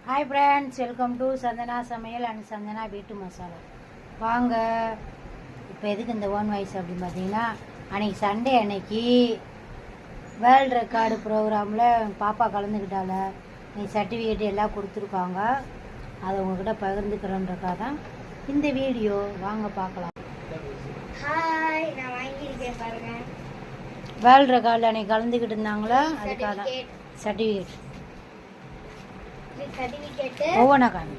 Hi friends, welcome to Chandana சமையல் and Santhana வீட்டு மசாலா. வாங்க, இப்போ எதுக்கு இந்த ஓன் வாய்ஸ் அப்படின்னு பார்த்தீங்கன்னா, அன்றைக்கி சண்டே அன்னைக்கு வேர்ல்டு ரெக்கார்டு ப்ரோக்ராமில் பாப்பா கலந்துக்கிட்டால நீ சர்டிஃபிகேட் எல்லாம் கொடுத்துருக்காங்க. அதை உங்ககிட்ட பகிர்ந்துக்கிறோன்றக்காக தான் இந்த வீடியோ. வாங்க பார்க்கலாம். ஹாய், நான் வாங்கியிருக்கேன் பாருங்க. வேர்ல்டு ரெக்கார்டில் அன்றைக்கி கலந்துக்கிட்டு இருந்தாங்களா, அதுக்காக தான் சர்டிஃபிகேட். ஒவ்வொன்றா காமி.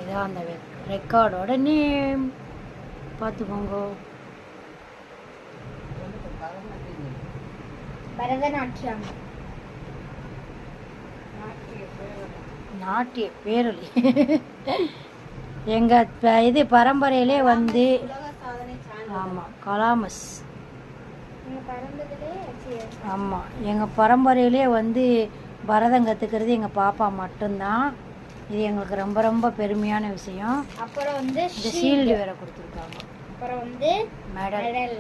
இதான் அந்த ரெக்கார்டோட நேம், பார்த்துக்கோங்க. பரதநாட்டியம், நாட்டிய பேரொலி. எங்கள் இது பரம்பரையிலே வந்து, ஆமாம், கலாமஸ். ஆமாம், எங்கள் பரம்பரையிலே வந்து பரதம் கற்றுக்கிறது எங்கள் பாப்பா மட்டும்தான். இது எங்களுக்கு ரொம்ப ரொம்ப பெருமையான விஷயம். அப்புறம் வந்து இந்த ஷீல்டு வேற கொடுத்துருக்காங்க. அப்புறம் வந்து மெடல்.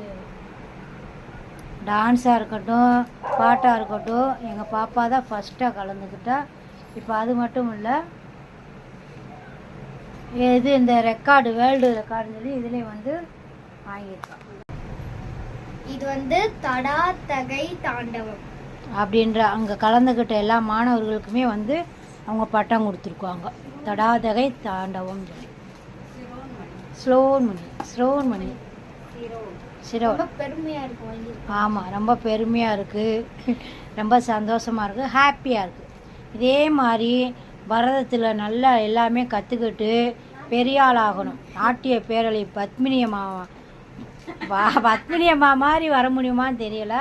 டான்ஸாக இருக்கட்டும், பாட்டாக இருக்கட்டும், எங்கள் பாப்பா தான் ஃபஸ்ட்டாக கலந்துக்கிட்டா. இப்போ அது மட்டும் இல்லை, இது இந்த ரெக்கார்டு வேர்ல்டு ரெக்கார்டுன்னு சொல்லி இதுலேயும் வந்து வாங்கியிருக்காங்க. இது வந்து தடாதகை தாண்டவம் அப்படின்ற அங்கே கலந்துக்கிட்ட எல்லா மாணவர்களுக்குமே வந்து அவங்க பட்டம் கொடுத்துருக்குவாங்க. தடாதகை தாண்டவம் சொல்லி. ஸ்லோன்மணி சிரோ. பெருமையாக இருக்கும். ஆமாம், ரொம்ப பெருமையாக இருக்குது, ரொம்ப சந்தோஷமாக இருக்குது, ஹாப்பியாக இருக்குது. இதே மாதிரி பரதத்தில் நல்லா எல்லாமே கற்றுக்கிட்டு பெரிய ஆள் ஆகணும். நாட்டிய பேரலை பத்மினியம்மா மாதிரி வர முடியுமான்னு தெரியல.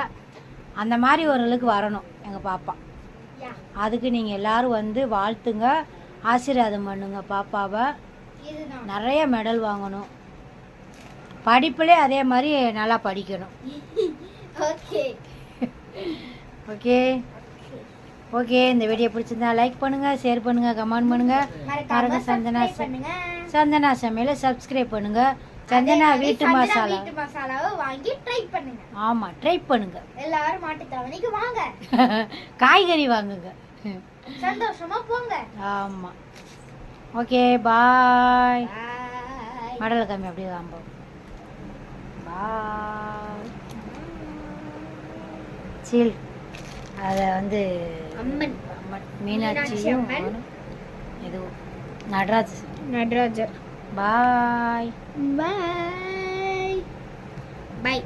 அந்த மாதிரி ஒரு அளவுக்கு வரணும் எங்கள் பாப்பா. அதுக்கு நீங்கள் எல்லோரும் வந்து வாழ்த்துங்க, ஆசீர்வாதம் பண்ணுங்க. பாப்பாவை நிறைய மெடல் வாங்கணும். படிப்புலே அதே மாதிரி நல்லா படிக்கணும். Okay okay. இந்த வீடியோ பிடிச்சிருந்தா லைக் பண்ணுங்கள், ஷேர் பண்ணுங்கள், கமெண்ட் பண்ணுங்கள். மறக்க சந்தனா சமையலை சப்ஸ்கிரைப் பண்ணுங்கள். சந்தனா வீட்டு மசாலாவை வாங்கி ட்ரை பண்ணுங்க. ஆமா, ட்ரை பண்ணுங்க. எல்லாரும் மாட்டு தவணைக்கு வாங்க. காய்கறி வாங்குங்க, சந்தோஷமா போங்க. ஆமா, ஓகே, பாய். மடல காமி அப்படியே காம்போ. பாய். சீல் அதை வந்து அம்மன் மீனாட்சியும் இது Natarajar. Bye. Bye. Bye. Bye.